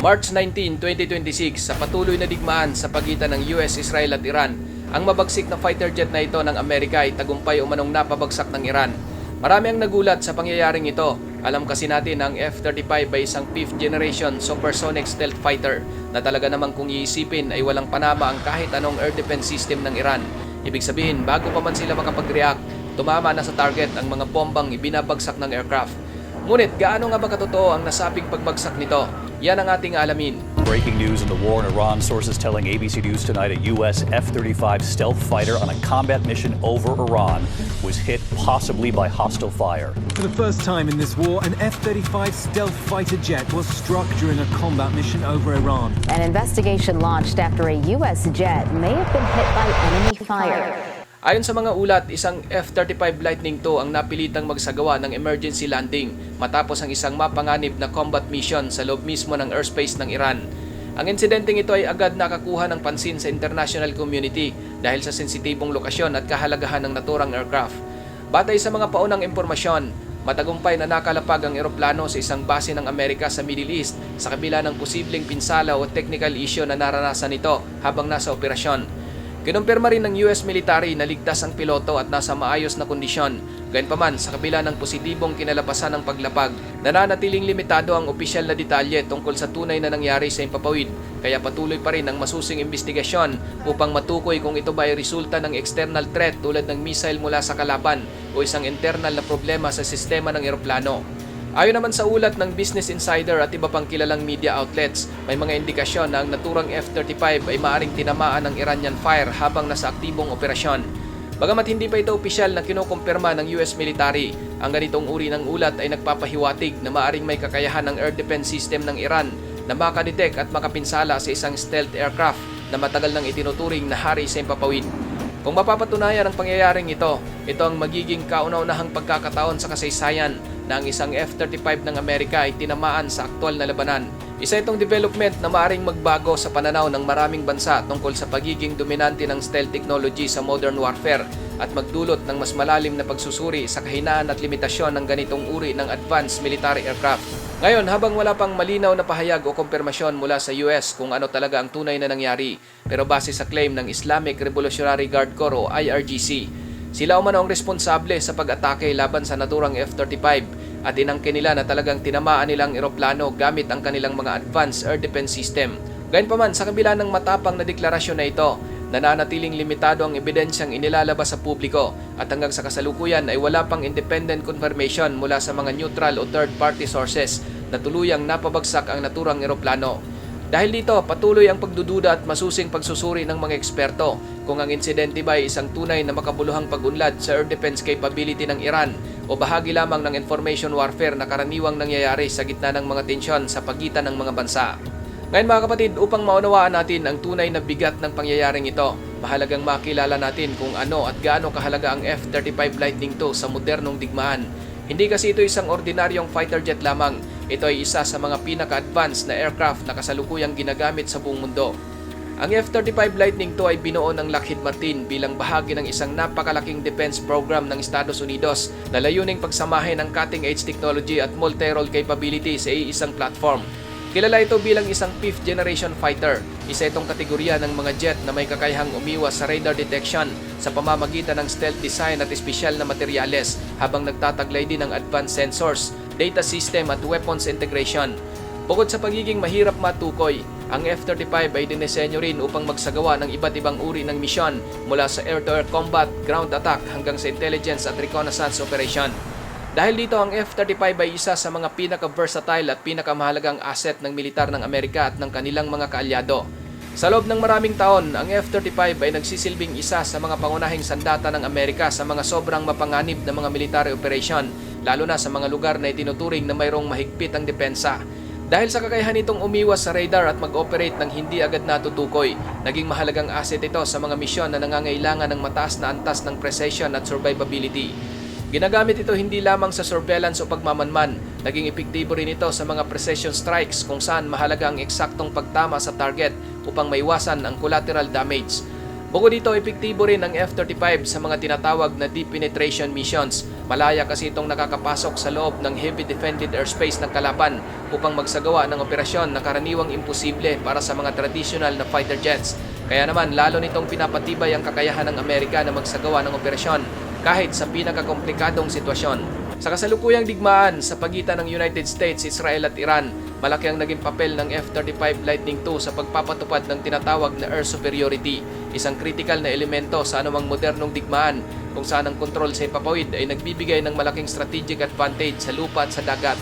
March 19, 2026, sa patuloy na digmaan sa pagitan ng US, Israel at Iran, ang mabagsik na fighter jet na ito ng Amerika ay tagumpay umanong napabagsak ng Iran. Marami ang nagulat sa pangyayaring ito. Alam kasi natin ang F-35 ay isang 5th generation supersonic stealth fighter na talaga namang kung iisipin ay walang panama ang kahit anong air defense system ng Iran. Ibig sabihin, bago pa man sila makapag-react, tumama na sa target ang mga bombang ibinabagsak ng aircraft. Ngunit gaano nga ba katotoo ang nasabing pagbagsak nito? Yan ang ating alamin. Breaking news in the war in Iran. Sources telling ABC News tonight a U.S. F-35 stealth fighter on a combat mission over Iran was hit possibly by hostile fire. For the first time in this war, an F-35 stealth fighter jet was struck during a combat mission over Iran. An investigation launched after a U.S. jet may have been hit by enemy fire. Ayon sa mga ulat, isang F-35 Lightning II ang napilitang magsagawa ng emergency landing matapos ang isang mapanganib na combat mission sa loob mismo ng airspace ng Iran. Ang insidenteng ito ay agad nakakuha ng pansin sa international community dahil sa sensitibong lokasyon at kahalagahan ng naturang aircraft. Batay sa mga paunang impormasyon, matagumpay na nakalapag ang eroplano sa isang base ng Amerika sa Middle East sa kabila ng posibleng pinsala o technical issue na naranasan nito habang nasa operasyon. Kinumpirma rin ng US military na ligtas ang piloto at nasa maayos na kondisyon. Gayunpaman, sa kabila ng positibong kinalabasan ng paglapag, nananatiling limitado ang opisyal na detalye tungkol sa tunay na nangyari sa impapawid. Kaya patuloy pa rin ang masusing investigasyon upang matukoy kung ito ba ay resulta ng external threat tulad ng missile mula sa kalaban o isang internal na problema sa sistema ng eroplano. Ayon naman sa ulat ng Business Insider at iba pang kilalang media outlets, may mga indikasyon na ang naturang F-35 ay maaring tinamaan ng Iranian fire habang nasa aktibong operasyon. Bagamat hindi pa ito opisyal na kinukumpirma ng US military, ang ganitong uri ng ulat ay nagpapahiwatig na maaring may kakayahan ng air defense system ng Iran na makadetect at makapinsala sa isang stealth aircraft na matagal nang itinuturing na hari sa impapawid. Kung mapapatunayan ang pangyayaring ito ang magiging kauna-unahang pagkakataon sa kasaysayan na ang isang F-35 ng Amerika ay tinamaan sa aktwal na labanan. Isa itong development na maaring magbago sa pananaw ng maraming bansa tungkol sa pagiging dominante ng stealth technology sa modern warfare at magdulot ng mas malalim na pagsusuri sa kahinaan at limitasyon ng ganitong uri ng advanced military aircraft. Ngayon, habang wala pang malinaw na pahayag o kumpirmasyon mula sa US kung ano talaga ang tunay na nangyari, pero base sa claim ng Islamic Revolutionary Guard Corps o IRGC, sila umano ang responsable sa pag-atake laban sa naturang F-35 at inangkin nila na talagang tinamaan nilang eroplano gamit ang kanilang mga advanced air defense system. Gayunpaman, sa kabila ng matapang na deklarasyon na ito, nananatiling limitado ang ebidensyang inilalabas sa publiko at hanggang sa kasalukuyan ay wala pang independent confirmation mula sa mga neutral o third-party sources na tuluyang napabagsak ang naturang eroplano. Dahil dito, patuloy ang pagdududa at masusing pagsusuri ng mga eksperto kung ang insidente ba ay isang tunay na makabuluhang pag-unlad sa air defense capability ng Iran o bahagi lamang ng information warfare na karaniwang nangyayari sa gitna ng mga tensyon sa pagitan ng mga bansa. Ngayon mga kapatid, upang maunawaan natin ang tunay na bigat ng pangyayaring ito, mahalagang makilala natin kung ano at gaano kahalaga ang F-35 Lightning II sa modernong digmaan. Hindi kasi ito isang ordinaryong fighter jet lamang. Ito ay isa sa mga pinaka-advanced na aircraft na kasalukuyang ginagamit sa buong mundo. Ang F-35 Lightning II ay binuo ng Lockheed Martin bilang bahagi ng isang napakalaking defense program ng Estados Unidos na layuning pagsamahin ang cutting-edge technology at multi-role capability sa isang platform. Kilala ito bilang isang 5th generation fighter. Isa itong kategorya ng mga jet na may kakayahang umiwas sa radar detection sa pamamagitan ng stealth design at espesyal na materyales habang nagtataglay din ng advanced sensors, data system at weapons integration. Bukod sa pagiging mahirap matukoy, ang F-35 ay dinisenyo rin upang magsagawa ng iba't ibang uri ng misyon mula sa air-to-air combat, ground attack hanggang sa intelligence at reconnaissance operation. Dahil dito, ang F-35 ay isa sa mga pinaka-versatile at pinakamahalagang asset ng militar ng Amerika at ng kanilang mga kaalyado. Sa loob ng maraming taon, ang F-35 ay nagsisilbing isa sa mga pangunahing sandata ng Amerika sa mga sobrang mapanganib na mga military operation, lalo na sa mga lugar na itinuturing na mayroong mahigpit ang depensa. Dahil sa kakayahan nitong umiwas sa radar at mag-operate ng hindi agad natutukoy, naging mahalagang asset ito sa mga misyon na nangangailangan ng mataas na antas ng precision at survivability. Ginagamit ito hindi lamang sa surveillance o pagmamanman, naging epektibo rin ito sa mga precision strikes kung saan mahalaga ang eksaktong pagtama sa target upang maiwasan ang collateral damage. Bukod dito, epektibo rin ang F-35 sa mga tinatawag na deep penetration missions Malaya kasi itong nakakapasok sa loob ng heavy defended airspace ng kalaban upang magsagawa ng operasyon na karaniwang imposible para sa mga traditional na fighter jets. Kaya naman lalo nitong pinapatibay ang kakayahan ng Amerika na magsagawa ng operasyon kahit sa pinakakomplikadong sitwasyon. Sa kasalukuyang digmaan sa pagitan ng United States, Israel at Iran, malaki ang naging papel ng F-35 Lightning II sa pagpapatupad ng tinatawag na air superiority, isang critical na elemento sa anumang modernong digmaan kung saan ang kontrol sa ipapawid ay nagbibigay ng malaking strategic advantage sa lupa at sa dagat.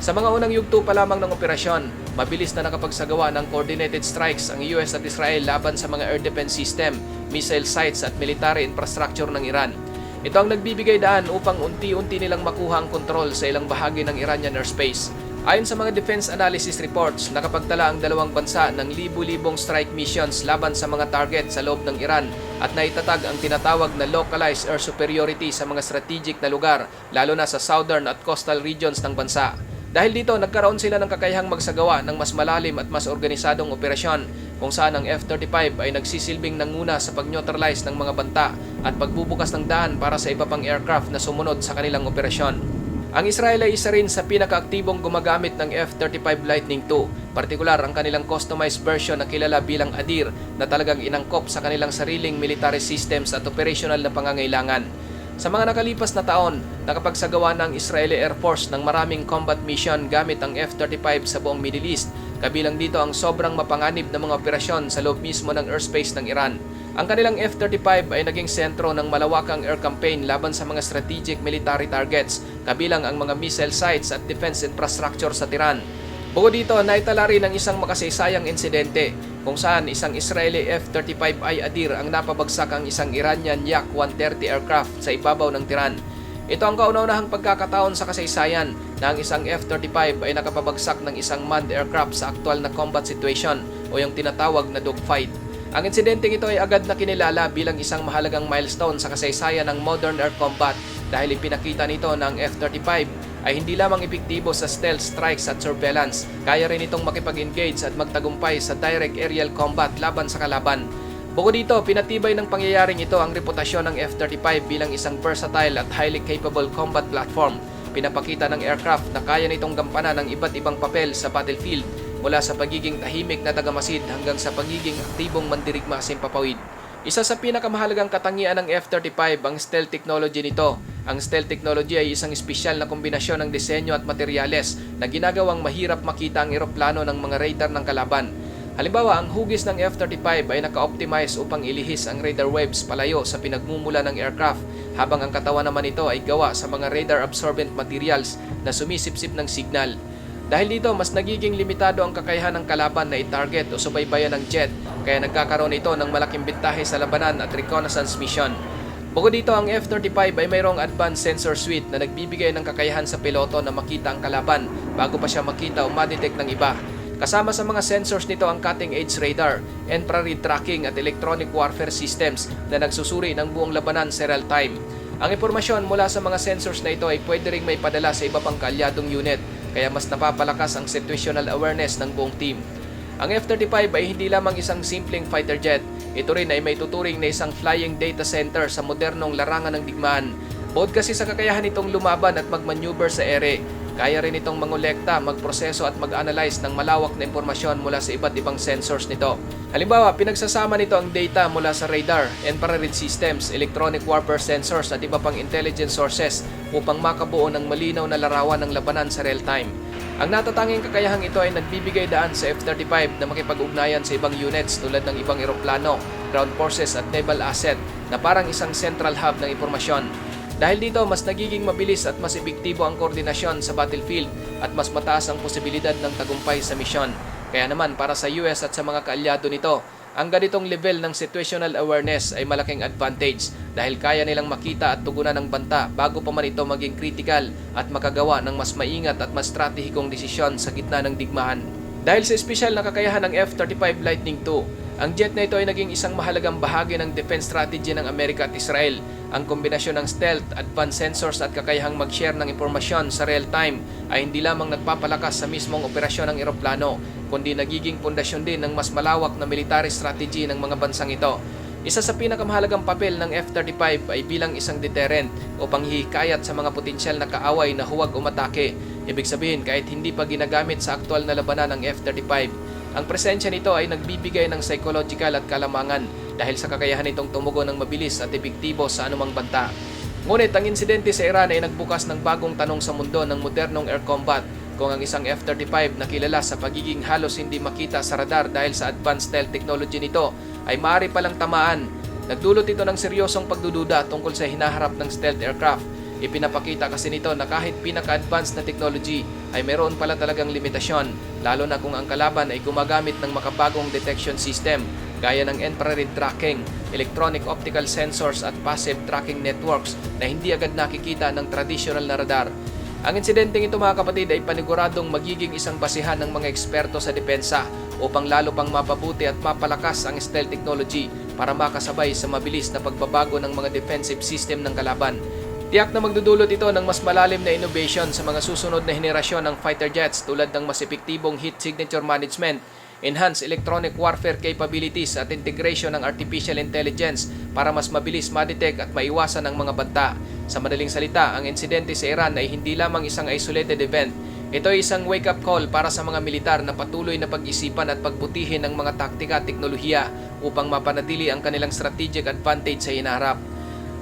Sa mga unang yugto pa lamang ng operasyon, mabilis na nakapagsagawa ng coordinated strikes ang US at Israel laban sa mga air defense system, missile sites at military infrastructure ng Iran. Ito ang nagbibigay daan upang unti-unti nilang makuha ang kontrol sa ilang bahagi ng Iranian airspace. Ayon sa mga defense analysis reports, nakapagtala ang dalawang bansa ng libu-libong strike missions laban sa mga target sa loob ng Iran at naitatag ang tinatawag na localized air superiority sa mga strategic na lugar, lalo na sa southern at coastal regions ng bansa. Dahil dito, nagkaroon sila ng kakayahang magsagawa ng mas malalim at mas organisadong operasyon kung saan ang F-35 ay nagsisilbing nanguna sa pag-neutralize ng mga banta at pagbubukas ng daan para sa iba pang aircraft na sumunod sa kanilang operasyon. Ang Israel ay isa rin sa pinakaaktibong gumagamit ng F-35 Lightning II, partikular ang kanilang customized version na kilala bilang Adir na talagang inangkop sa kanilang sariling military systems at operational na pangangailangan. Sa mga nakalipas na taon, nakapagsagawa ng Israeli Air Force ng maraming combat mission gamit ang F-35 sa buong Middle East, kabilang dito ang sobrang mapanganib na mga operasyon sa loob mismo ng airspace ng Iran. Ang kanilang F-35 ay naging sentro ng malawakang air campaign laban sa mga strategic military targets, kabilang ang mga missile sites at defense infrastructure sa Tehran. Bukod dito, naitala rin ang isang makasaysayang insidente kung saan isang Israeli F-35I Adir ang napabagsak ang isang Iranian Yak-130 aircraft sa ibabaw ng Tehran. Ito ang kauna-unahang pagkakataon sa kasaysayan na ang isang F-35 ay nakapabagsak ng isang manned aircraft sa aktual na combat situation o yung tinatawag na dogfight. Ang insidenteng ito ay agad na kinilala bilang isang mahalagang milestone sa kasaysayan ng modern air combat dahil ipinakita nito na ang F-35 ay hindi lamang epektibo sa stealth strikes at surveillance, kaya rin itong makipag-engage at magtagumpay sa direct aerial combat laban sa kalaban. Bukod dito, pinatibay ng pangyayaring ito ang reputasyon ng F-35 bilang isang versatile at highly capable combat platform. Pinapakita ng aircraft na kaya nitong gampanan ng iba't ibang papel sa battlefield, mula sa pagiging tahimik na tagamasid hanggang sa pagiging aktibong mandirigma sa himpapawid. Isa sa pinakamahalagang katangian ng F-35 ang stealth technology nito. Ang stealth technology ay isang espesyal na kombinasyon ng disenyo at materyales na ginagawang mahirap makita ang eroplano ng mga radar ng kalaban. Halimbawa, ang hugis ng F-35 ay naka-optimize upang ilihis ang radar webs palayo sa pinagmumula ng aircraft, habang ang katawan naman ito ay gawa sa mga radar-absorbent materials na sumisipsip ng signal. Dahil dito, mas nagiging limitado ang kakayahan ng kalaban na i-target o subaybayan ng jet, kaya nagkakaroon ito ng malaking bintahe sa labanan at reconnaissance mission. Bukod dito, ang F-35 ay mayroong advanced sensor suite na nagbibigay ng kakayahan sa piloto na makita ang kalaban bago pa siya makita o ma-detect ng iba. Kasama sa mga sensors nito ang cutting-edge radar, infrared tracking at electronic warfare systems na nagsusuri ng buong labanan sa real time. Ang impormasyon mula sa mga sensors na ito ay pwede ring may padala sa iba pang kaalyadong unit, kaya mas napapalakas ang situational awareness ng buong team. Ang F-35 ay hindi lamang isang simpleng fighter jet, ito rin ay may tuturing na isang flying data center sa modernong larangan ng digmaan. Bukod kasi sa kakayahan nitong lumaban at magmaneuver sa ere, kaya rin itong mangolekta, magproseso at mag-analyze ng malawak na impormasyon mula sa iba't ibang sensors nito. Halimbawa, pinagsasama nito ang data mula sa radar, infrared systems, electronic warfare sensors at iba pang intelligence sources upang makabuo ng malinaw na larawan ng labanan sa real time. Ang natatanging kakayahang ito ay nagbibigay daan sa F-35 na makipag-ugnayan sa ibang units tulad ng ibang eroplano, ground forces at naval asset na parang isang central hub ng impormasyon. Dahil dito, mas nagiging mabilis at mas epektibo ang koordinasyon sa battlefield at mas mataas ang posibilidad ng tagumpay sa misyon. Kaya naman, para sa US at sa mga kaalyado nito, ang ganitong level ng situational awareness ay malaking advantage dahil kaya nilang makita at tugunan ng banta bago pa man ito maging critical at makagawa ng mas maingat at mas stratehikong desisyon sa gitna ng digmaan. Dahil sa espesyal na kakayahan ng F-35 Lightning II, ang jet na ito ay naging isang mahalagang bahagi ng defense strategy ng Amerika at Israel. Ang kombinasyon ng stealth, advanced sensors at kakayahang mag-share ng impormasyon sa real time ay hindi lamang nagpapalakas sa mismong operasyon ng eroplano, kundi nagiging pundasyon din ng mas malawak na military strategy ng mga bansang ito. Isa sa pinakamahalagang papel ng F-35 ay bilang isang deterrent upang hihikayat sa mga potensyal na kaaway na huwag umatake. Ibig sabihin kahit hindi pa ginagamit sa aktual na labanan ng F-35, ang presensya nito ay nagbibigay ng psychological at kalamangan dahil sa kakayahan nitong tumugon ng mabilis at epektibo sa anumang banta. Ngunit ang insidente sa Iran ay nagbukas ng bagong tanong sa mundo ng modernong air combat kung ang isang F-35 na kilala sa pagiging halos hindi makita sa radar dahil sa advanced stealth technology nito ay maaari palang tamaan. Nagdulot ito ng seryosong pagdududa tungkol sa hinaharap ng stealth aircraft. Ipinapakita kasi nito na kahit pinaka-advanced na technology ay mayroon pala talagang limitasyon, lalo na kung ang kalaban ay gumagamit ng makabagong detection system gaya ng infrared tracking, electronic optical sensors at passive tracking networks na hindi agad nakikita ng traditional na radar. Ang insidenteng ito mga kapatid ay paniguradong magiging isang basihan ng mga eksperto sa depensa upang lalo pang mapabuti at mapalakas ang stealth technology para makasabay sa mabilis na pagbabago ng mga defensive system ng kalaban. Tiyak na magdudulot ito ng mas malalim na innovation sa mga susunod na henerasyon ng fighter jets tulad ng mas epektibong heat signature management, enhanced electronic warfare capabilities at integration ng artificial intelligence para mas mabilis ma-detect at maiwasan ang mga banta. Sa madaling salita, ang insidente sa Iran ay hindi lamang isang isolated event. Ito ay isang wake-up call para sa mga militar na patuloy na pag-isipan at pagbutihin ng mga taktika at teknolohiya upang mapanatili ang kanilang strategic advantage sa hinaharap.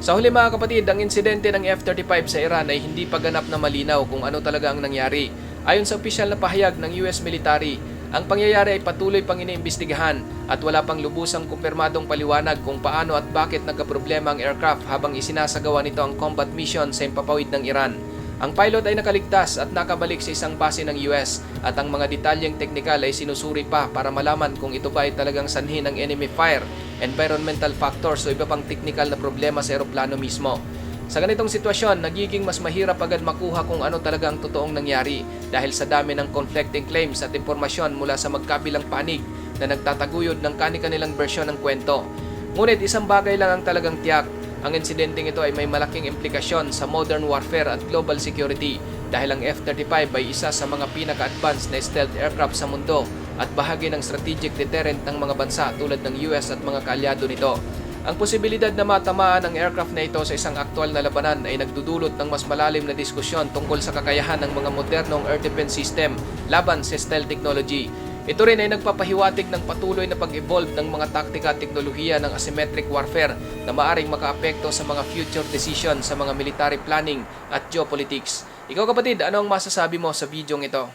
Sa huli mga kapatid, ang insidente ng F-35 sa Iran ay hindi pa ganap na malinaw kung ano talaga ang nangyari. Ayon sa opisyal na pahayag ng US military, ang pangyayari ay patuloy pang iniimbestigahan at wala pang lubusang kumpirmadong paliwanag kung paano at bakit nagkaproblema ang aircraft habang isinasagawa nito ang combat mission sa himpapawid ng Iran. Ang pilot ay nakaligtas at nakabalik sa isang base ng US at ang mga detalyeng teknikal ay sinusuri pa para malaman kung ito ba ay talagang sanhi ng enemy fire, environmental factors o iba pang teknikal na problema sa eroplano mismo. Sa ganitong sitwasyon, nagiging mas mahirap agad makuha kung ano talaga ang totoong nangyari dahil sa dami ng conflicting claims at impormasyon mula sa magkabilang panig na nagtataguyod ng kani-kanilang bersyon ng kwento. Ngunit isang bagay lang ang talagang tiyak. Ang insidenteng ito ay may malaking implikasyon sa modern warfare at global security dahil ang F-35 ay isa sa mga pinaka-advanced na stealth aircraft sa mundo at bahagi ng strategic deterrent ng mga bansa tulad ng US at mga kaalyado nito. Ang posibilidad na matamaan ang aircraft na ito sa isang aktual na labanan ay nagdudulot ng mas malalim na diskusyon tungkol sa kakayahan ng mga modernong air defense system laban sa stealth technology. Ito rin ay nagpapahiwatig ng patuloy na pag-evolve ng mga taktika at teknolohiya ng asymmetric warfare na maaring makaapekto sa mga future decision sa mga military planning at geopolitics. Ikaw kapatid, ano ang masasabi mo sa videong ito?